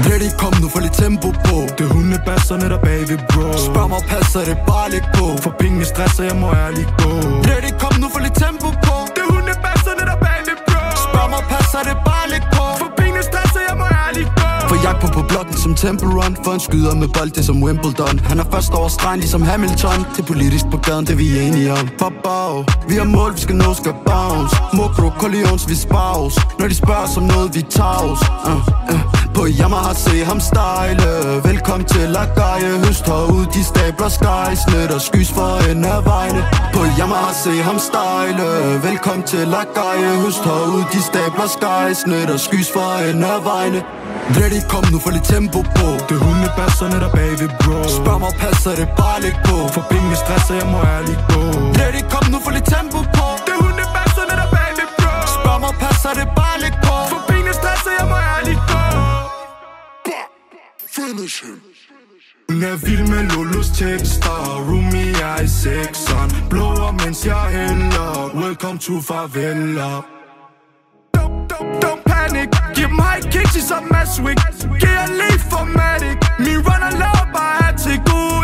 Ready, kom nu, få lidt tempo på. Det er hundebasserne der bagved, bro. Spørg mig, passer det, bare læg på. For pengene stresser, jeg må ærligt gå. Ready, kom nu, få lidt tempo på. Det er hundebasserne der bagved, bro. Spørg mig, passer det, bare læg på. For pengene stresser, jeg må ærligt gå. For jagt på blokken som Temple Run. For en skyder med bold, det er som Wimbledon. Han er først over stregen ligesom Hamilton. Det er politisk på gaden, det vi er enige om. Babao, vi har mål, vi skal nå, skal bounce. Mokro, Corleones, vi spouse. Når de spørger som noget, vi taus. På Yamaha, se ham style. Velkommen til Lagaje. Høst herude, de stabler skies. Net og skys for en af vejene. På Yamaha, se ham style. Velkommen til Lagaje. Høst herude, de stabler skies. Net og skys for en af vejene. Ready, kom nu, få lidt tempo på. Det er hundebasserne der bagved, bro. Spørg mig, passer det, bare læg på. For pengene stresser, jeg må ærligt gå. Ready, kom nu, få lidt tempo på. Det er hundebasserne der bagved, bro. Spørg mig, passer det, bare læg på. For pengene stresser, jeg må ærligt gå. Finish him. Hun er vild med Lollos tekster. Roomie er i sexeren. Blower mens jeg hælder. Welcome to farveler. Don't panic. Giv dem high kicks i som Maswick. Giv jer lige formatic. Min runner laver bare her til god.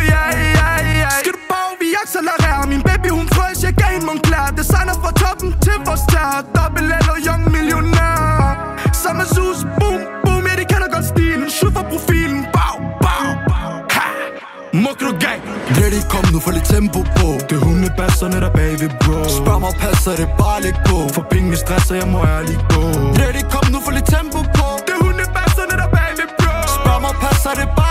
Skal du bare vi accelererer. Min baby hun frøs, jeg gav en Moncler. Designer fra toppen til vores tær. Double L og young millionær. Samme sus, boom, boom. Ja, de kender godt stilen. Shoot for profilen. Bow, bow, ha. Mokro gang. Ready, kom nu, få lidt tempo på. Det er hundebasserne der bagved, bro. Spørg mig, passer det, bare læg på. For pengene stresser, jeg må ærligt gå. Ready, kom nu, få lidt tempo på. Det er hundebasserne der bagved, bro. Spørg mig, passer det, bare